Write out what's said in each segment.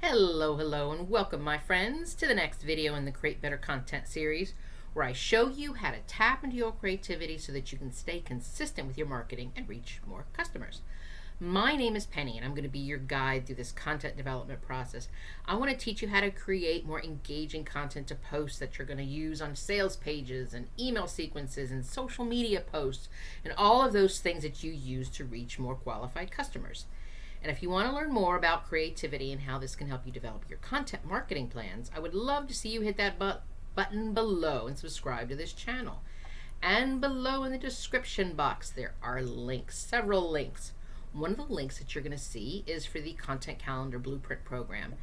Hello, and welcome, my friends, to the next video in the Create Better Content series, where I show you how to tap into your creativity so that you can stay consistent with your marketing and reach more customers. My name is Penny, and I'm going to be your guide through this content development process. I want to teach you how to create more engaging content to post that you're going to use on sales pages and email sequences and social media posts and all of those things that you use to reach more qualified customers. And if you want to learn more about creativity and how this can help you develop your content marketing plans, I would love to see you hit that button below and subscribe to this channel. And below in the description box, there are links, several links. One of the links that you're going to see is for the Content Calendar Blueprint program.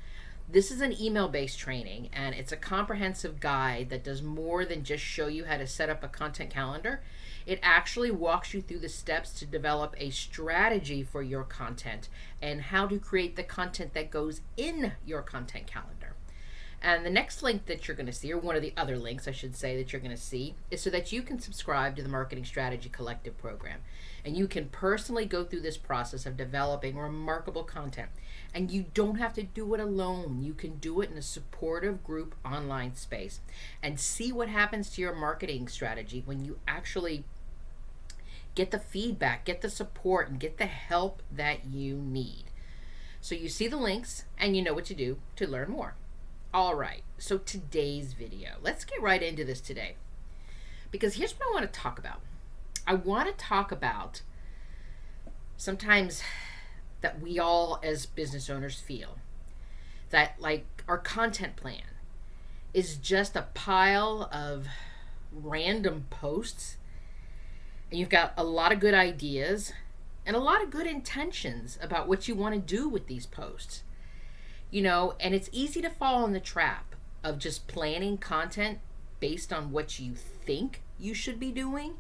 This is an email-based training, and it's a comprehensive guide that does more than just show you how to set up a content calendar. It actually walks you through the steps to develop a strategy for your content and how to create the content that goes in your content calendar. And the next link that you're going to see, or one of the other links I should say that you're going to see, is so that you can subscribe to the Marketing Strategy Collective program. And you can personally go through this process of developing remarkable content. And you don't have to do it alone. You can do it in a supportive group online space and see what happens to your marketing strategy when you actually get the feedback, get the support, and get the help that you need. So you see the links and you know what to do to learn more. All right, so today's video, let's get right into this today. Because here's what I want to talk about. I want to talk about sometimes that we all as business owners feel that like our content plan is just a pile of random posts, and you've got a lot of good ideas and a lot of good intentions about what you want to do with these posts. And it's easy to fall in the trap of just planning content based on what you think you should be doing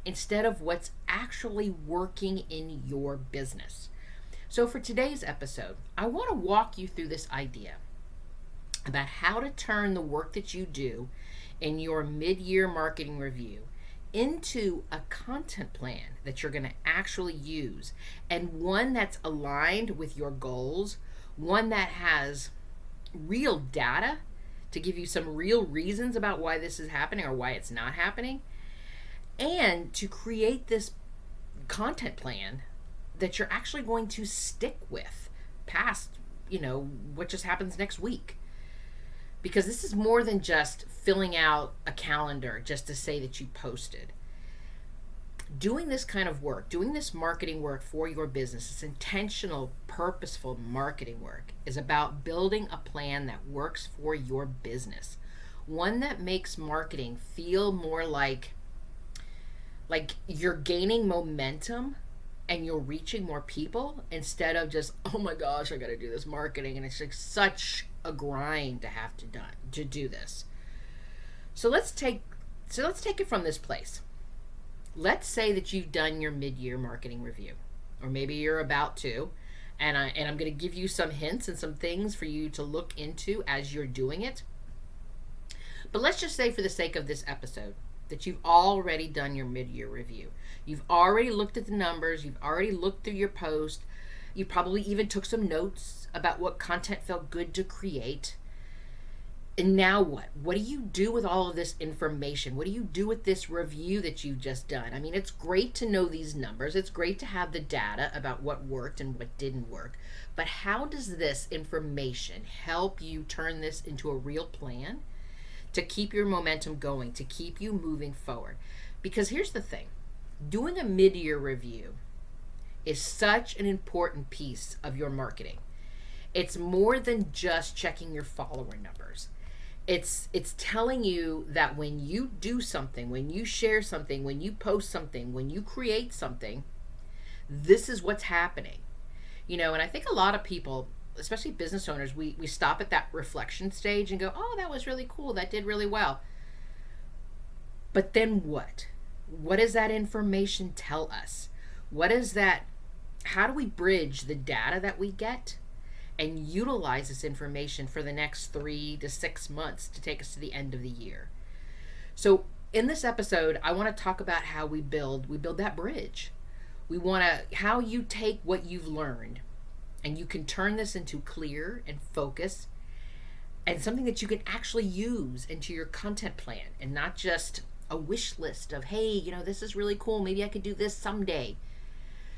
instead of what's actually working in your business. So for today's episode, I want to walk you through this idea about how to turn the work that you do in your mid-year marketing review into a content plan that you're going to actually use, and one that's aligned with your goals, one that has real data to give you some real reasons about why this is happening or why it's not happening, and to create this content plan that you're actually going to stick with past, what just happens next week. Because this is more than just filling out a calendar just to say that you posted. Doing this kind of work, doing this marketing work for your business, this intentional, purposeful marketing work, is about building a plan that works for your business. One that makes marketing feel more like you're gaining momentum and you're reaching more people instead of just, oh my gosh, I got to do this marketing, and it's like such a grind to have to do this. So let's take it from this place. Let's say that you've done your mid-year marketing review, or maybe you're about to, and I'm going to give you some hints and some things for you to look into as you're doing it. But let's just say, for the sake of this episode, that you've already done your mid-year review. You've already looked at the numbers. You've already looked through your post. You probably even took some notes about what content felt good to create. And now what? What do you do with all of this information? What do you do with this review that you've just done? I mean, it's great to know these numbers. It's great to have the data about what worked and what didn't work. But how does this information help you turn this into a real plan to keep your momentum going, to keep you moving forward? Because here's the thing. Doing a mid-year review is such an important piece of your marketing. It's more than just checking your follower numbers. It's telling you that when you do something, when you share something, when you post something, when you create something, this is what's happening. And I think a lot of people, especially business owners, we stop at that reflection stage and go, oh, that was really cool. That did really well. But then what? What does that information tell us? How do we bridge the data that we get and utilize this information for the next 3 to 6 months to take us to the end of the year? So in this episode, I want to talk about how we build that bridge. How you take what you've learned And you can turn this into clear and focus and something that you can actually use into your content plan, and not just a wish list of, hey, this is really cool. Maybe I could do this someday.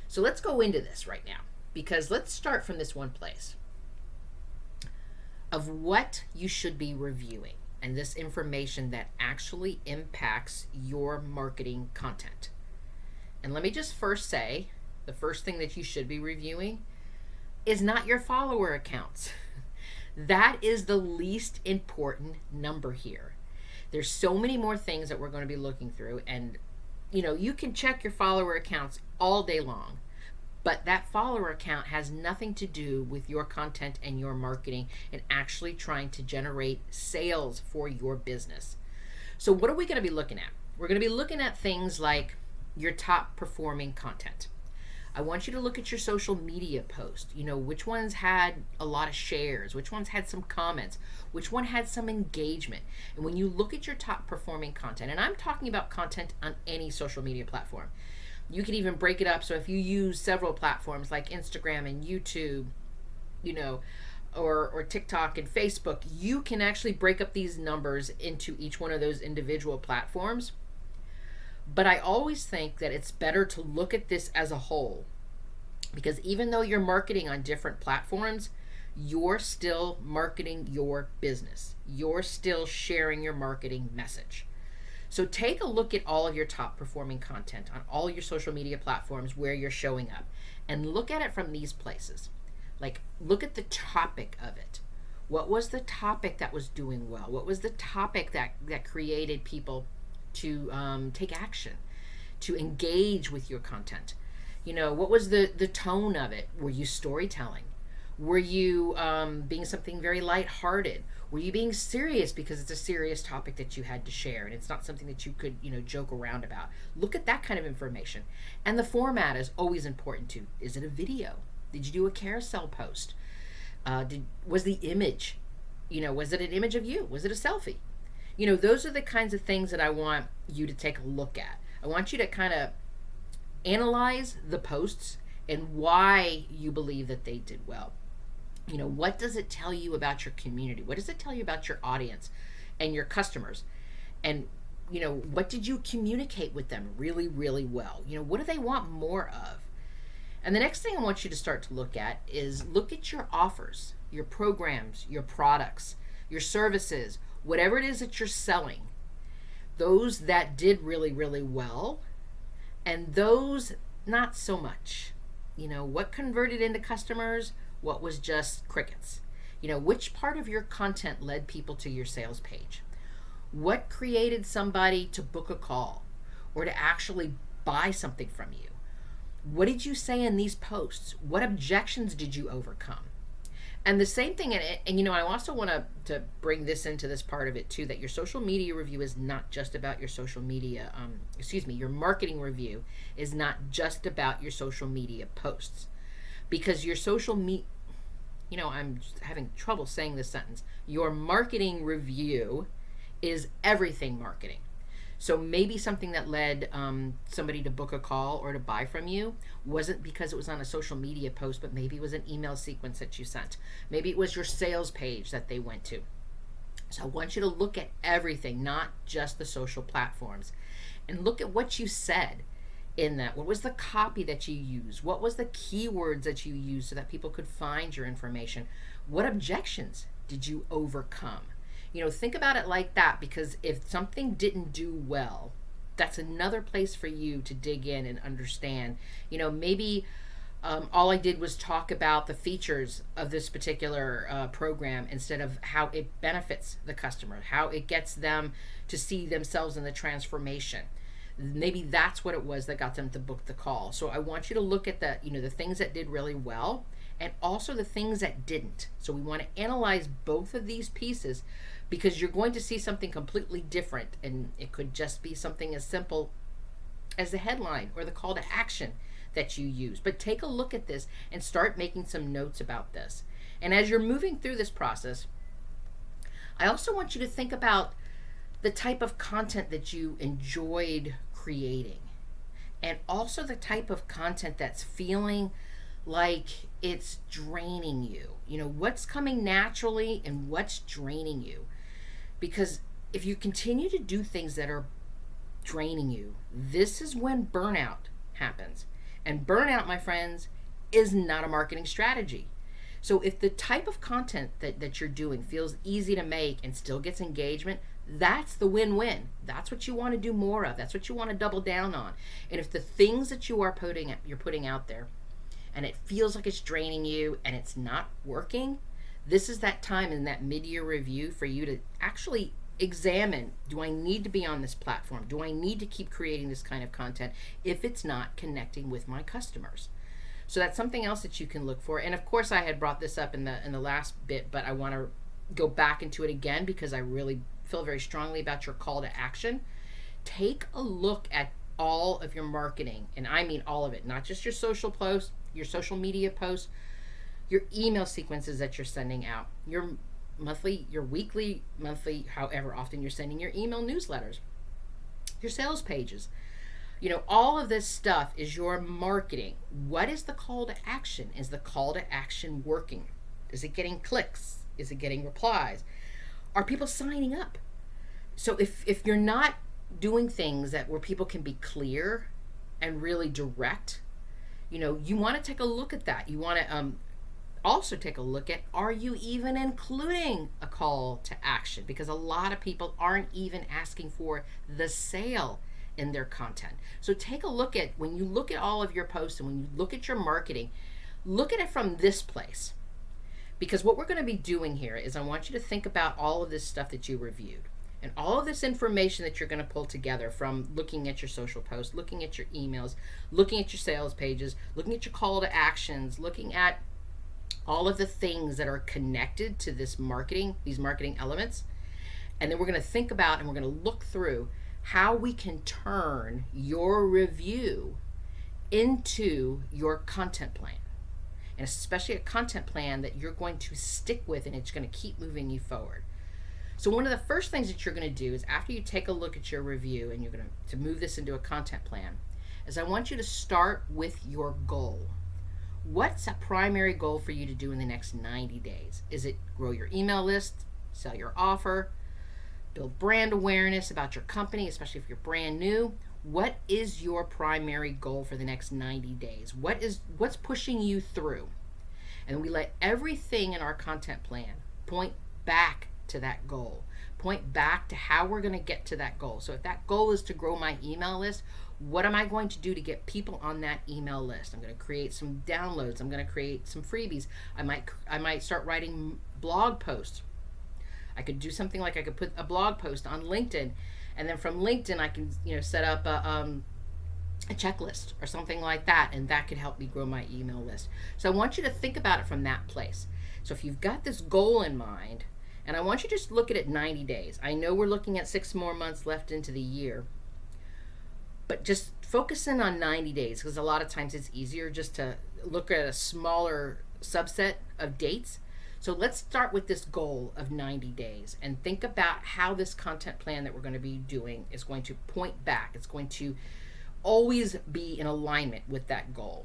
So let's go into this right now, because let's start from this one place of what you should be reviewing and this information that actually impacts your marketing content. And let me just first say, the first thing that you should be reviewing is not your follower accounts. That is the least important number here. There's so many more things that we're going to be looking through, and you can check your follower accounts all day long, but that follower account has nothing to do with your content and your marketing and actually trying to generate sales for your business. So what are we going to be looking at? We're going to be looking at things like your top performing content. I want you to look at your social media posts. Which ones had a lot of shares, which ones had some comments, which one had some engagement. And when you look at your top performing content, and I'm talking about content on any social media platform, you can even break it up. So if you use several platforms like Instagram and YouTube, or TikTok and Facebook, you can actually break up these numbers into each one of those individual platforms. But I always think that it's better to look at this as a whole, because even though you're marketing on different platforms, you're still marketing your business. You're still sharing your marketing message. So take a look at all of your top performing content on all your social media platforms where you're showing up, and look at it from these places. Like, look at the topic of it. What was the topic that was doing well? What was the topic that created people to take action, to engage with your content? What was the tone of it? Were you storytelling? Were you being something very lighthearted? Were you being serious because it's a serious topic that you had to share and it's not something that you could joke around about? Look at that kind of information. And the format is always important too. Is it a video? Did you do a carousel post? Was the image, was it an image of you? Was it a selfie? Those are the kinds of things that I want you to take a look at. I want you to kind of analyze the posts and why you believe that they did well. What does it tell you about your community? What does it tell you about your audience and your customers? And, what did you communicate with them really, really well? What do they want more of? And the next thing I want you to start to look at is look at your offers, your programs, your products, your services, whatever it is that you're selling, those that did really, really well, and those not so much. What converted into customers, what was just crickets. Which part of your content led people to your sales page? What created somebody to book a call or to actually buy something from you? What did you say in these posts? What objections did you overcome? And the same thing, and I also want to bring this into this part of it too, that your social media review is not just about your social media, your marketing review is not just about your social media posts. Because your social media, I'm having trouble saying this sentence, your marketing review is everything marketing. So maybe something that led somebody to book a call or to buy from you wasn't because it was on a social media post, but maybe it was an email sequence that you sent. Maybe it was your sales page that they went to. So I want you to look at everything, not just the social platforms, and look at what you said in that. What was the copy that you used? What was the keywords that you used so that people could find your information? What objections did you overcome? Think about it like that, because if something didn't do well, that's another place for you to dig in and understand. Maybe all I did was talk about the features of this particular program instead of how it benefits the customer, how it gets them to see themselves in the transformation. Maybe that's what it was that got them to book the call. So I want you to look at the things that did really well and also the things that didn't. So we want to analyze both of these pieces, because you're going to see something completely different, and it could just be something as simple as the headline or the call to action that you use. But take a look at this and start making some notes about this. And as you're moving through this process, I also want you to think about the type of content that you enjoyed creating, and also the type of content that's feeling like it's draining you. You know, what's coming naturally and what's draining you. Because if you continue to do things that are draining you, this is when burnout happens. And burnout, my friends, is not a marketing strategy. So if the type of content that you're doing feels easy to make and still gets engagement, that's the win-win. That's what you want to do more of. That's what you want to double down on. And if the things that you're putting out there and it feels like it's draining you and it's not working, this is that time in that mid-year review for you to actually examine, do I need to be on this platform? Do I need to keep creating this kind of content if it's not connecting with my customers? So that's something else that you can look for. And of course I had brought this up in the last bit, but I want to go back into it again because I really feel very strongly about your call to action. Take a look at all of your marketing, and I mean all of it, not just your social posts, your social media posts, your email sequences that you're sending out, your monthly, your weekly, monthly, however often you're sending your email newsletters, your sales pages. You know, all of this stuff is your marketing. What is the call to action? Is the call to action working? Is it getting clicks? Is it getting replies? Are people signing up? So if you're not doing things that where people can be clear and really direct, you know, you want to take a look at that. You want to also take a look at, are you even including a call to action? Because a lot of people aren't even asking for the sale in their content. So take a look at, when you look at all of your posts and when you look at your marketing, look at it from this place. Because what we're going to be doing here is I want you to think about all of this stuff that you reviewed and all of this information that you're going to pull together from looking at your social posts, looking at your emails, looking at your sales pages, looking at your call to actions, looking at all of the things that are connected to this marketing, these marketing elements. And then we're going to think about and we're going to look through how we can turn your review into your content plan. And especially a content plan that you're going to stick with and it's going to keep moving you forward. So one of the first things that you're going to do is after you take a look at your review and you're going to move this into a content plan, is I want you to start with your goal. What's a primary goal for you to do in the next 90 days? Is it grow your email list, sell your offer, build brand awareness about your company, especially if you're brand new? What is your primary goal for the next 90 days? What's pushing you through? And we let everything in our content plan point back to that goal. Point back to how we're going to get to that goal. So if that goal is to grow my email list, what am I going to do to get people on that email list? I'm going to create some downloads. I'm going to create some freebies. I might start writing blog posts. I could do something like I could put a blog post on LinkedIn, and then from LinkedIn I can set up a checklist or something like that, and that could help me grow my email list. So I want you to think about it from that place. So if you've got this goal in mind, and I want you to just look at it 90 days. I know we're looking at 6 more months left into the year, but just focus in on 90 days because a lot of times it's easier just to look at a smaller subset of dates. So let's start with this goal of 90 days and think about how this content plan that we're going to be doing is going to point back. It's going to always be in alignment with that goal.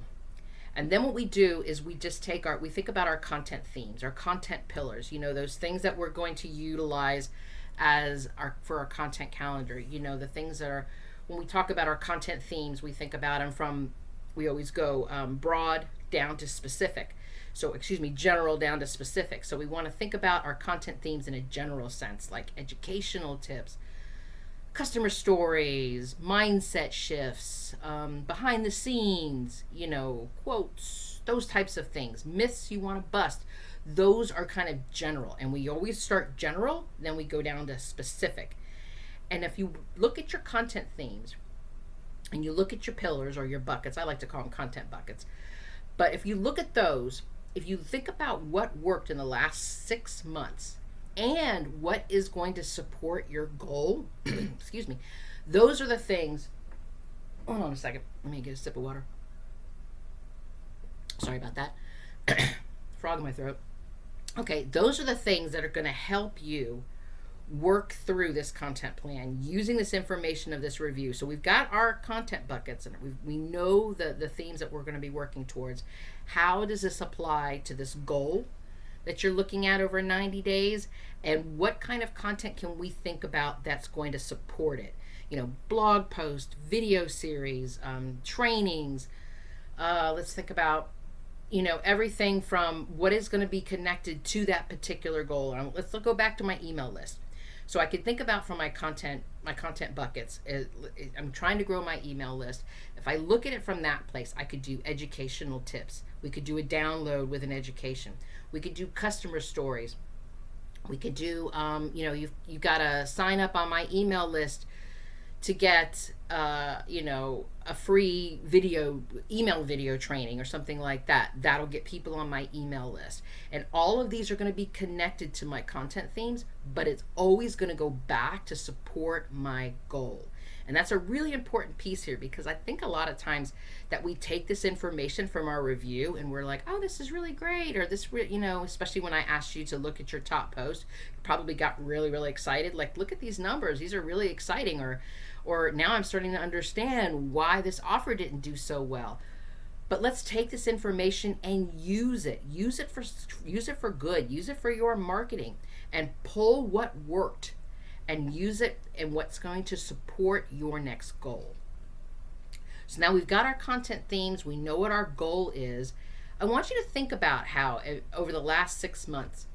And then what we do is we just we think about our content themes, our content pillars, those things that we're going to utilize for our content calendar, the things that are, when we talk about our content themes, we think about them we always go broad down to specific. So, general down to specific. So we want to think about our content themes in a general sense, like educational tips, customer stories, mindset shifts, behind the scenes, quotes, those types of things, myths you want to bust. Those are kind of general. And we always start general, then we go down to specific. And if you look at your content themes and you look at your pillars or your buckets, I like to call them content buckets. But if you look at those, if you think about what worked in the last 6 months and what is going to support your goal, those are the things. Hold on a second. Let me get a sip of water. Sorry about that. Frog in my throat. Okay, those are the things that are going to help you work through this content plan using this information of this review. So we've got our content buckets and we know the themes that we're going to be working towards. How does this apply to this goal that you're looking at over 90 days? And what kind of content can we think about that's going to support it? Blog posts, video series, trainings. Let's think about everything from what is going to be connected to that particular goal. Let's go back to my email list. So I could think about from my content buckets. I'm trying to grow my email list. If I look at it from that place, I could do educational tips. We could do a download with an education. We could do customer stories. We could do, you've got to sign up on my email list to get, a free email video training or something like that. That'll get people on my email list. And all of these are going to be connected to my content themes, but it's always going to go back to support my goal. And that's a really important piece here, because I think a lot of times that we take this information from our review and we're like, oh, this is really great. Or this, especially when I asked you to look at your top post, you probably got really, really excited. Like, look at these numbers. These are really exciting. Or now I'm starting to understand why this offer didn't do so well. But let's take this information and use it. Use it for good. Use it for your marketing, and pull what worked and use it in what's going to support your next goal. So now we've got our content themes. We know what our goal is. I want you to think about how over the last 6 months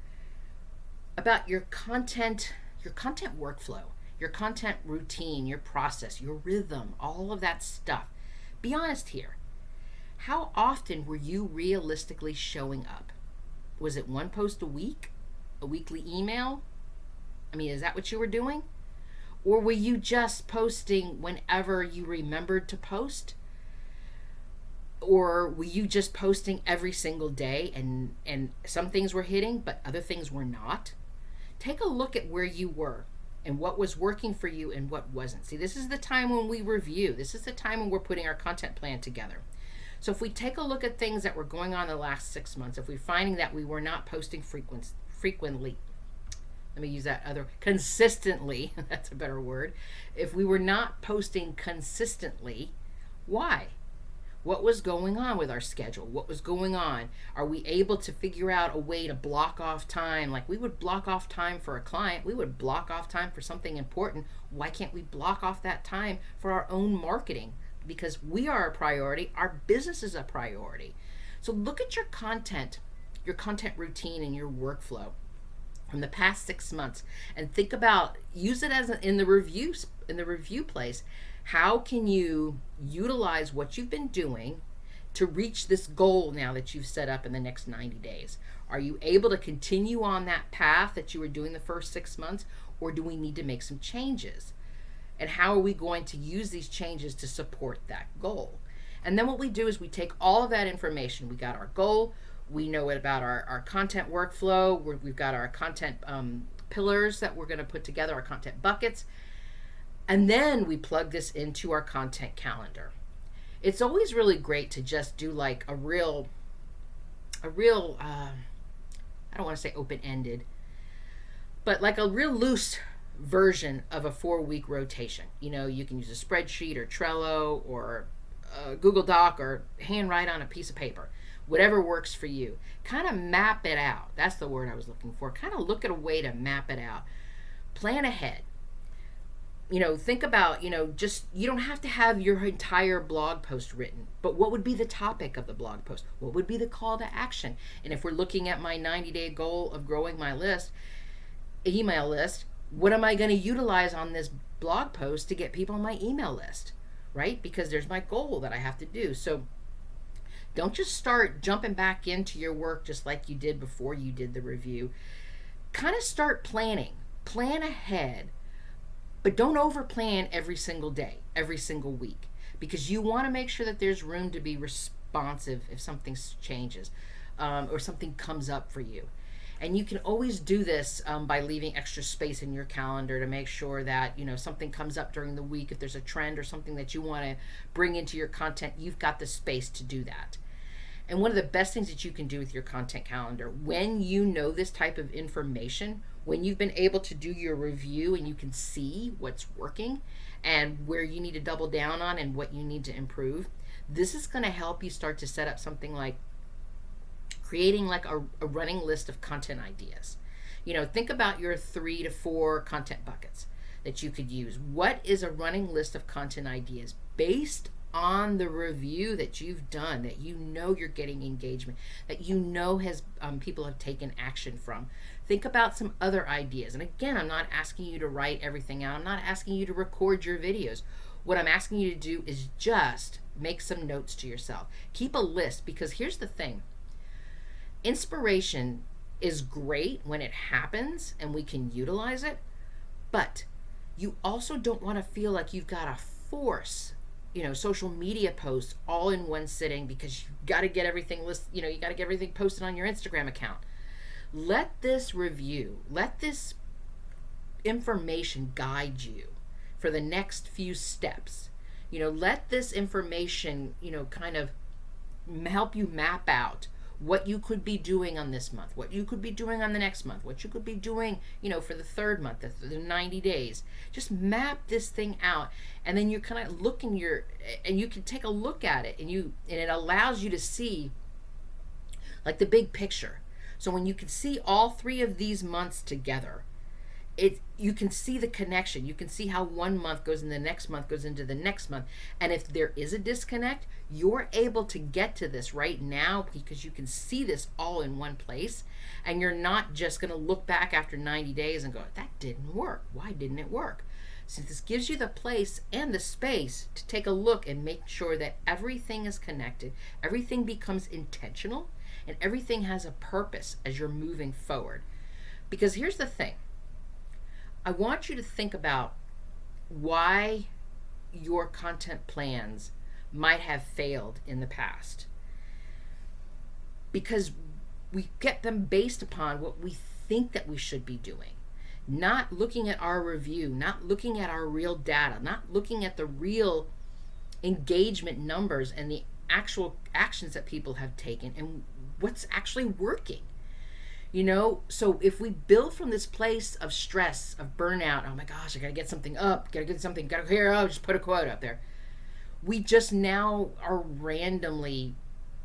about your content workflow, your content routine, your process, your rhythm, all of that stuff. Be honest here. How often were you realistically showing up? Was it one post a week? A weekly email? Is that what you were doing? Or were you just posting whenever you remembered to post? Or were you just posting every single day and some things were hitting, but other things were not? Take a look at where you were and what was working for you and what wasn't. See, this is the time when we review. This is the time when we're putting our content plan together. So if we take a look at things that were going on the last 6 months, if we're finding that we were not posting frequently, let me use that other, consistently, that's a better word. If we were not posting consistently, why? What was going on with our schedule? What was going on? Are we able to figure out a way to block off time? Like we would block off time for a client. We would block off time for something important. Why can't we block off that time for our own marketing? Because we are a priority. Our business is a priority. So look at your content routine and your workflow from the past 6 months and think about, use it as in the review place. How can you utilize what you've been doing to reach this goal now that you've set up in the next 90 days? Are you able to continue on that path that you were doing the first 6 months, or do we need to make some changes? And how are we going to use these changes to support that goal? And then what we do is we take all of that information. We got our goal. We know about our content workflow. We've got our content pillars that we're going to put together, our content buckets. And then we plug this into our content calendar. It's always really great to just do like a real, I don't want to say open-ended, but like a real loose version of a 4-week rotation. You can use a spreadsheet or Trello or a Google Doc or handwrite on a piece of paper. Whatever works for you. Kind of map it out. That's the word I was looking for. Kind of look at a way to map it out. Plan ahead. Think about, just, you don't have to have your entire blog post written, but what would be the topic of the blog post? What would be the call to action? And if we're looking at my 90-day goal of growing my email list, what am I going to utilize on this blog post to get people on my email list, right? Because there's my goal that I have to do. So don't just start jumping back into your work just like you did before you did the review. Kind of start planning. Plan ahead. But don't overplan every single day, every single week, because you want to make sure that there's room to be responsive if something changes or something comes up for you. And you can always do this by leaving extra space in your calendar to make sure that, something comes up during the week. If there's a trend or something that you want to bring into your content, you've got the space to do that. And one of the best things that you can do with your content calendar, when you know this type of information, When you've been able to do your review and you can see what's working and where you need to double down on and what you need to improve, this is going to help you start to set up something like creating like a running list of content ideas. Think about your 3 to 4 content buckets that you could use. What is a running list of content ideas based on the review that you've done, that you're getting engagement, that has people have taken action from? Think about some other ideas. And again, I'm not asking you to write everything out. I'm not asking you to record your videos. What I'm asking you to do is just make some notes to yourself. Keep a list, because here's the thing. Inspiration is great when it happens and we can utilize it, but you also don't want to feel like you've got to force social media posts all in one sitting, because you got to get everything you got to get everything posted on your Instagram account. Let this information guide you for the next few steps. Let this information kind of help you map out what you could be doing on this month, what you could be doing on the next month, what you could be doing, for the third month, the 90 days. Just map this thing out, and then you're kind of looking and you can take a look at it, and it allows you to see like the big picture. So when you can see all 3 of these months together, you can see the connection. You can see how one month goes in the next month, goes into the next month. And if there is a disconnect, you're able to get to this right now because you can see this all in one place. And you're not just going to look back after 90 days and go, that didn't work. Why didn't it work? So this gives you the place and the space to take a look and make sure that everything is connected, everything becomes intentional, and everything has a purpose as you're moving forward. Because here's the thing. I want you to think about why your content plans might have failed in the past. Because we get them based upon what we think that we should be doing. Not looking at our review, not looking at our real data, not looking at the real engagement numbers and the actual actions that people have taken and what's actually working. So if we build from this place of stress, of burnout, oh my gosh, I gotta get something up, just put a quote up there. We just now are randomly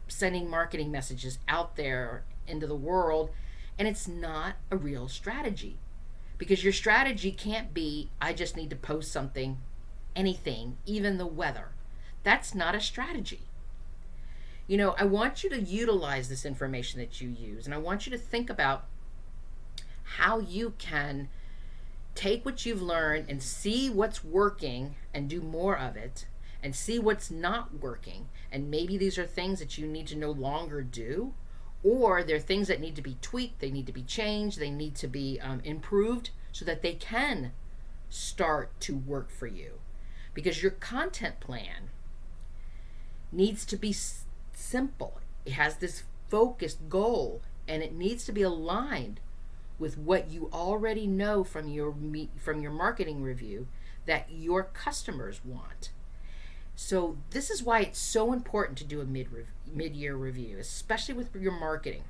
sending marketing messages out there into the world, and it's not a real strategy. Because your strategy can't be, I just need to post something, anything, even the weather. That's not a strategy. I want you to utilize this information that you use, and I want you to think about how you can take what you've learned and see what's working and do more of it, and see what's not working. And maybe these are things that you need to no longer do, or they're things that need to be tweaked, they need to be changed, they need to be improved so that they can start to work for you. Because your content plan needs to be simple. It has this focused goal, and it needs to be aligned with what you already know from your marketing review that your customers want. So this is why it's so important to do a mid-year review, especially with your marketing.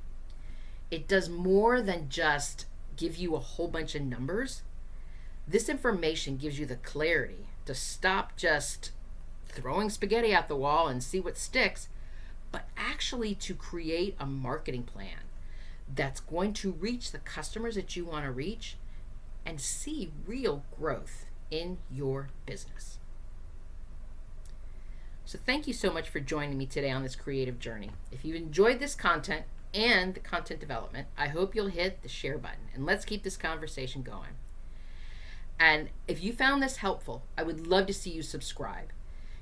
It does more than just give you a whole bunch of numbers. This information gives you the clarity to stop just throwing spaghetti out the wall and see what sticks, but actually to create a marketing plan that's going to reach the customers that you want to reach and see real growth in your business. So thank you so much for joining me today on this creative journey. If you enjoyed this content and the content development, I hope you'll hit the share button, and let's keep this conversation going. And if you found this helpful, I would love to see you subscribe.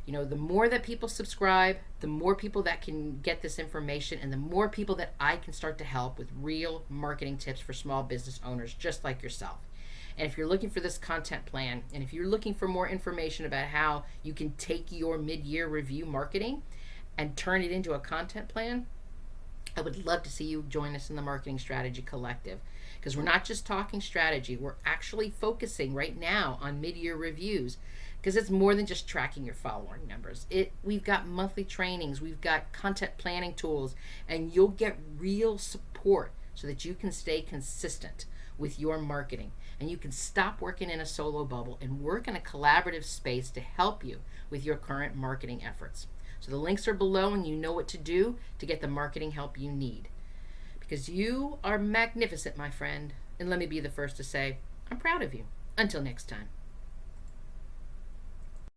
The more that people subscribe, the more people that can get this information, and the more people that I can start to help with real marketing tips for small business owners just like yourself. And if you're looking for this content plan, and if you're looking for more information about how you can take your mid-year review marketing and turn it into a content plan, I would love to see you join us in the Marketing Strategy Collective. Because we're not just talking strategy, we're actually focusing right now on mid-year reviews. Because it's more than just tracking your following numbers. We've got monthly trainings, we've got content planning tools, and you'll get real support so that you can stay consistent with your marketing and you can stop working in a solo bubble and work in a collaborative space to help you with your current marketing efforts. So the links are below and you know what to do to get the marketing help you need. Because you are magnificent, my friend. And let me be the first to say, I'm proud of you. Until next time.